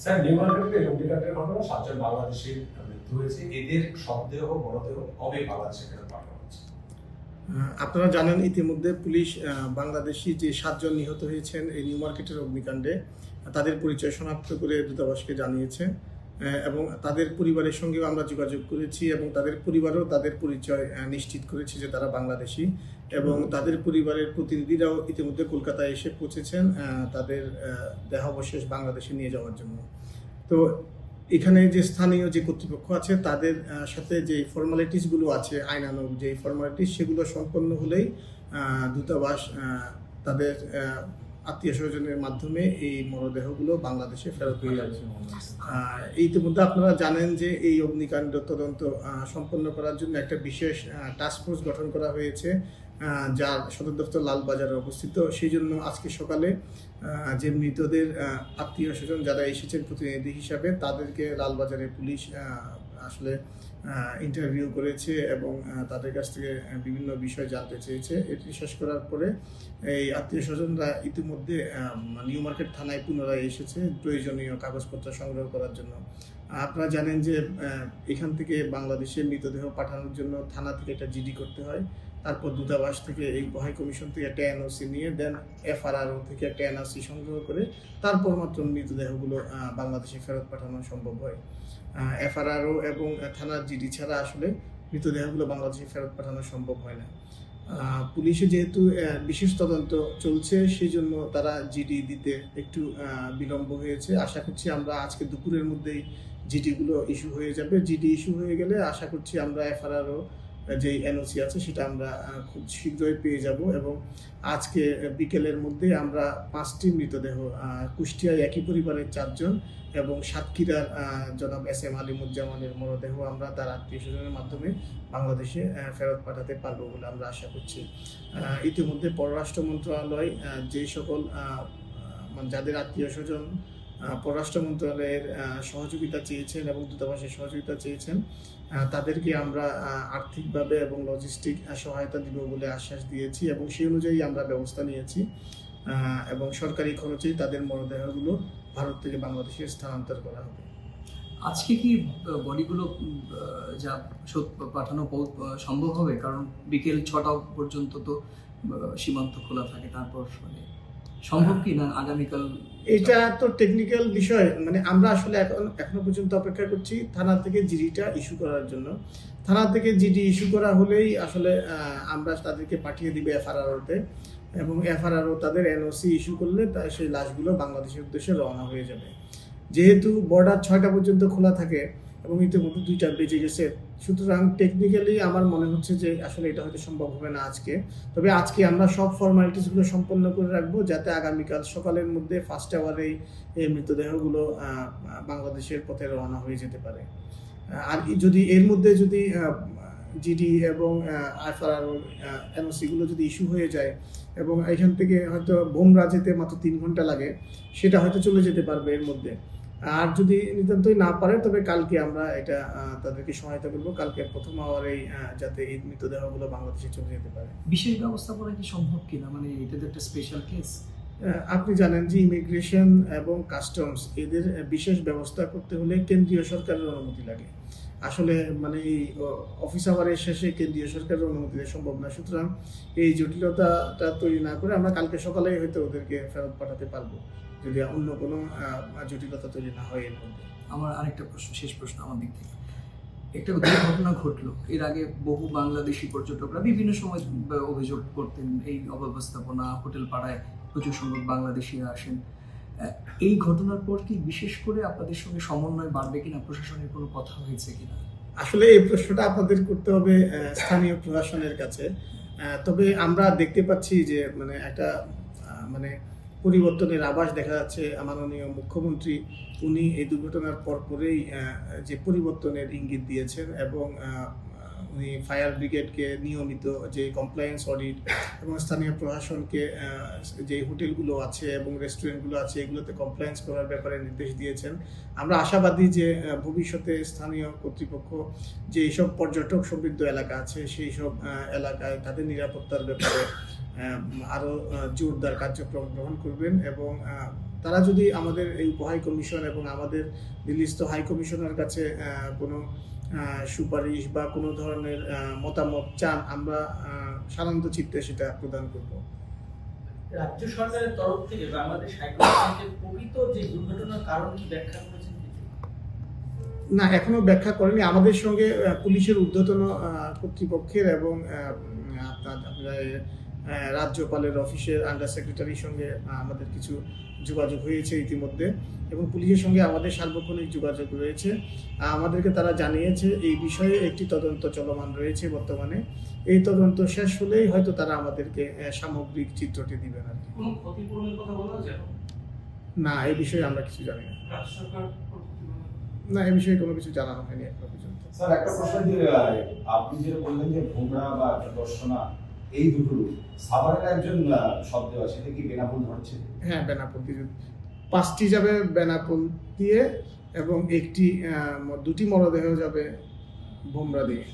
Sir, new মার্কেটে অগ্নিকাণ্ডের ঘটনা ৭ জন বাংলাদেশির মৃত্যু হয়েছে। এদের শবদেহ মরদেহ কবে বাংলাদেশে ফেরত পাঠানো হচ্ছে? আপনারা জানেন ইতিমধ্যে পুলিশ বাংলাদেশি যে 7 জন নিহত হয়েছেন এই নিউ মার্কেটের অগ্নিকাণ্ডে তাদের পরিচয় শনাক্ত করে দূতাবাসকে জানিয়েছে এবং তাদের পরিবারের সঙ্গেও আমরা যোগাযোগ করেছি এবং তাদের পরিবারও তাদের পরিচয় নিশ্চিত করেছে যে তারা বাংলাদেশি এবং তাদের পরিবারের প্রতিনিধিরাও ইতিমধ্যে কলকাতায় এসে পৌঁছেছেন তাদের দেহাবশেষ বাংলাদেশে নিয়ে যাওয়ার জন্য। তো এখানে যে স্থানীয় যে কর্তৃপক্ষ আছে তাদের সাথে যে ফর্মালিটিসগুলো আছে আইনানুগ যে ফর্মালিটিস সেগুলো সম্পন্ন হলেই দূতাবাস তাদের আত্মীয় স্বজনের মাধ্যমে এই মরদেহগুলো বাংলাদেশে ফেরত হয়ে যাবে। ইতিমধ্যে আপনারা জানেন যে এই অগ্নিকাণ্ড তদন্ত সম্পন্ন করার জন্য একটা বিশেষ টাস্কফোর্স গঠন করা হয়েছে যার সদর দপ্তর লালবাজারে অবস্থিত। সেই জন্য আজকে সকালে যে মৃতদের আত্মীয় স্বজন যারা এসেছেন প্রতিনিধি হিসাবে তাদেরকে লালবাজারে পুলিশ আসলে ইন্টারভিউ করেছে এবং তাদের কাছ থেকে বিভিন্ন বিষয় জানতে চেয়েছে। এটি শেষ করার পরে এই আত্মীয় স্বজনরা ইতিমধ্যে নিউ মার্কেট থানায় পুনরায় এসেছে প্রয়োজনীয় কাগজপত্র সংগ্রহ করার জন্য। আপনারা জানেন যে এখান থেকে বাংলাদেশে মৃতদেহ পাঠানোর জন্য থানা থেকে একটা জিডি করতে হয়, তারপর দূতাবাস থেকে এই হাই কমিশন থেকে একটা এনওসি নিয়ে দেন এফআরআরও থেকে একটা এনওসি সংগ্রহ করে তারপর মাত্র মৃতদেহগুলো বাংলাদেশে ফেরত পাঠানো সম্ভব হয়। এফআরআরও এবং থানার জিডি ছাড়া আসলে মৃতদেহগুলো বাংলাদেশে ফেরত পাঠানো সম্ভব হয় না। পুলিশে যেহেতু বিশেষ তদন্ত চলছে সেই জন্য তারা জিডি দিতে একটু বিলম্ব হয়েছে। আশা করছি আমরা আজকে দুপুরের মধ্যেই জিডিগুলো ইস্যু হয়ে যাবে। জিডি ইস্যু হয়ে গেলে আশা করছি আমরা এফআরআরও যে এনওসি আছে সেটা আমরা খুব শীঘ্রই পেয়ে যাব এবং আজকে বিকেলের মধ্যে আমরা 5টি মৃতদেহ কুষ্টিয়ায় একই পরিবারের 4 জন এবং সাতক্ষীরার জনাব এস এম আলিমুজ্জামানের মরদেহ আমরা তার আত্মীয় স্বজনের মাধ্যমে বাংলাদেশে ফেরত পাঠাতে পারবো বলে আমরা আশা করছি। ইতিমধ্যে পররাষ্ট্র মন্ত্রণালয় যে সকল যাদের আত্মীয় স্বজন পররাষ্ট্র মন্ত্রণালয়ের সহযোগিতা চেয়েছেন এবং দূতাবাসের সহযোগিতা চেয়েছেন তাদেরকে আমরা আর্থিকভাবে এবং লজিস্টিক সহায়তা দিব বলে আশ্বাস দিয়েছি এবং সেই অনুযায়ী আমরা ব্যবস্থা নিয়েছি এবং সরকারি খরচেই তাদের মরদেহগুলো ভারত থেকে বাংলাদেশে স্থানান্তর করা হবে। আজকে কি বডিগুলো যা পাঠানো সম্ভব হবে? কারণ বিকেল 6টা পর্যন্ত তো সীমান্ত খোলা থাকে, তারপর সম্ভব কি না আগামীকাল? এটা তো টেকনিক্যাল বিষয়, মানে আমরা আসলে এখনো পর্যন্ত অপেক্ষা করছি থানা থেকে জিডিটা ইস্যু করার জন্য। থানা থেকে জিডি ইস্যু করা হলেই আসলে আমরা তাদেরকে পাঠিয়ে দিবে এফআরআরওতে এবং এফআরআরও তাদের এনওসি ইস্যু করলে সেই লাশগুলো বাংলাদেশের উদ্দেশ্যে রওনা হয়ে যাবে। যেহেতু বর্ডার 6টা পর্যন্ত খোলা থাকে এবং ইতিমধ্যে 2টা বেজে গেছে, সুতরাং টেকনিক্যালি আমার মনে হচ্ছে যে আসলে এটা হয়তো সম্ভব হবে না আজকে। তবে আজকে আমরা সব ফর্মালিটিসগুলো সম্পন্ন করে রাখবো যাতে আগামীকাল সকালের মধ্যে ফার্স্ট আওয়ারেই এই মৃতদেহগুলো বাংলাদেশের পথে রওনা হয়ে যেতে পারে। আর যদি এর মধ্যে যদি জিডি এবং এফআরআর এনওসিগুলো যদি ইস্যু হয়ে যায় এবং এখান থেকে হয়তো বোমরা যেতে মাত্র 3 ঘন্টা লাগে, সেটা হয়তো চলে যেতে পারবে এর মধ্যে। আর যদি নিতান্তই না পারে তবে কালকে আমরা এটা তাদেরকে সহায়তা করবো, কালকে প্রথম আওয়ারেই যাতে এই মৃতদেহগুলো বাংলাদেশে চলে যেতে পারে। বিশেষ ব্যবস্থাপনা কি সম্ভব কিনা, মানে এটা তো একটা স্পেশাল কেস? আপনি জানেন যে ইমিগ্রেশন এবং কাস্টমস এদের বিশেষ ব্যবস্থা করতে হলে কেন্দ্রীয় সরকারের অনুমতি লাগে। আসলে মানে এই অফিস আওয়ারের শেষে কেন্দ্রীয় সরকারের অনুমতি দেওয়া সম্ভব না। সুতরাং এই জটিলতাটা তৈরি না করে আমরা কালকে সকালেই হয়তো ওদেরকে ফেরত পাঠাতে পারবো যদি অন্য কোনো জটিলতা তৈরি না হয় এর মধ্যে। আমার আরেকটা প্রশ্ন, শেষ প্রশ্ন আমার দিক থেকে। একটা দুর্ঘটনা ঘটলো, এর আগে বহু বাংলাদেশি পর্যটকরা বিভিন্ন সময় অভিযোগ করতেন এই অব্যবস্থাপনা, হোটেল পাড়ায় প্রচুর সংখ্যক বাংলাদেশিরা আসেন। এই ঘটনার পর কি বিশেষ করে আপনাদের সঙ্গে সমন্বয় বাড়বে কিনা, প্রশাসনের কোনো কথা হয়েছে কিনা? আসলে এই প্রশ্নটা আপনাদের করতে হবে স্থানীয় প্রশাসনের কাছে। তবে আমরা দেখতে পাচ্ছি যে মানে একটা মানে পরিবর্তনের আভাস দেখা যাচ্ছে। মাননীয় মুখ্যমন্ত্রী উনি এই দুর্ঘটনার পরেই যে পরিবর্তনের ইঙ্গিত দিয়েছেন এবং উনি ফায়ার ব্রিগেডকে নিয়মিত যে কমপ্লায়েন্স অডিট এবং স্থানীয় প্রশাসনকে যে হোটেলগুলো আছে এবং রেস্টুরেন্টগুলো আছে এগুলোতে কমপ্লায়েন্স করার ব্যাপারে নির্দেশ দিয়েছেন। আমরা আশাবাদী যে ভবিষ্যতে স্থানীয় কর্তৃপক্ষ যে এইসব পর্যটক সমৃদ্ধ এলাকা আছে সেই সব এলাকায় তাদের নিরাপত্তার ব্যাপারে আরও জোরদার কার্যক্রম গ্রহণ করবেন এবং তারা যদি আমাদের এই উপহাই কমিশন এবং আমাদের দিল্লিস্থ হাই কমিশনের কাছে কোনো সুপারিশ বা কোনো ধরনের মতামত চান, আমরা সাধারণত চিত্তে সেটা প্রদান করব। রাজ্য সরকারের তরফ থেকে বাংলাদেশ হাইকমিশনকে প্রকৃত যে দুর্ঘটনার কারণ কি ব্যাখ্যা করেছেন কি? না, এখনো ব্যাখ্যা করেনি। আমাদের সঙ্গে পুলিশের ঊর্ধ্বতন কর্তৃপক্ষের এবং রাজ্যপালের অফিসের আন্ডার সেক্রেটারির সঙ্গে আমাদের কিছু যোগাযোগ হয়েছে ইতিমধ্যে, এবং পুলিশের সঙ্গে আমাদের সার্বক্ষণিক যোগাযোগ রয়েছে। আমাদেরকে তারা জানিয়েছে এই বিষয়ে একটি তদন্ত চলমান রয়েছে বর্তমানে। এই তদন্ত শেষ হলেই হয়তো তারা আমাদেরকে সামগ্রিক চিত্রটি দিবেন আর কি। কোনো ক্ষতিপূরণের কথা বলা যাবে না, এই বিষয়ে আমরা কিছু জানি না। রাজ্য সরকার না, এই বিষয়ে কোনো কিছু জানানো হয়নি এখনো পর্যন্ত। স্যার, একটা প্রশ্ন, যে আপনি যেটা বললেন যে ভোমরা বা দর্শনা এই দুটো সাভারের একজন শব্দ আছে, এটা কি বেনাপোল ধরছে? হ্যাঁ, বেনাপোল দিয়ে 5টি যাবে বেনাপোল দিয়ে, এবং দুটি মরদেহ যাবে ভোমরা দিয়ে।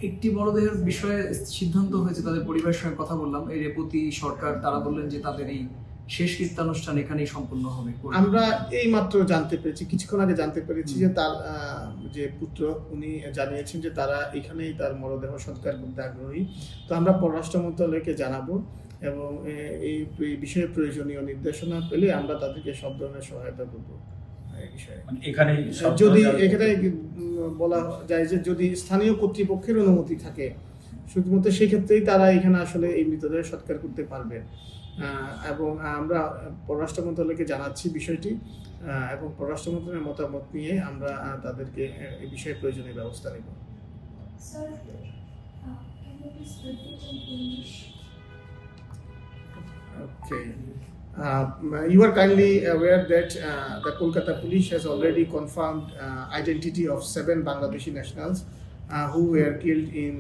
একটি মরদেহের বিষয়ে সিদ্ধান্ত হয়েছে, তাদের পরিবারের সঙ্গে কথা বললাম, এই রেবতী সরকার, তারা বললেন যে তাদের এই শেষ কৃত্যানুষ্ঠান এখানেই সম্পন্ন হবে। আমরা এই মাত্র জানতে পেরেছি, কিছুক্ষণ আগে জানতে পেরেছি যে তার যে পুত্র উনি জানিয়েছেন যে তারা এখানেই তার মরদেহ সৎকার করতে আগ্রহী। তো আমরা পররাষ্ট্র মন্ত্রণালয়কে জানাবো, এবং এই বিষয়ে প্রয়োজনীয় নির্দেশনা পেলে আমরা তাদেরকে সব ধরনের সহায়তা করবো এই বিষয়ে। এখানে যদি এখানে বলা যায় যে যদি স্থানীয় কর্তৃপক্ষের অনুমতি থাকে, শুধুমাত্র সেক্ষেত্রেই তারা এখানে আসলে এই মৃতদেহ সৎকার করতে পারবে। এবং আমরা পররাষ্ট্র মন্ত্রণালয়কে জানাচ্ছি বিষয়টি, এবং পররাষ্ট্র মন্ত্রণালয়ের মতামত নিয়ে আমরা তাদেরকে এই বিষয়ে প্রয়োজনীয় ব্যবস্থা নেব। Sir, can you please repeat in English? Okay. You are kindly aware that the Kolkata police has already confirmed identity of 7 Bangladeshi nationals who were killed in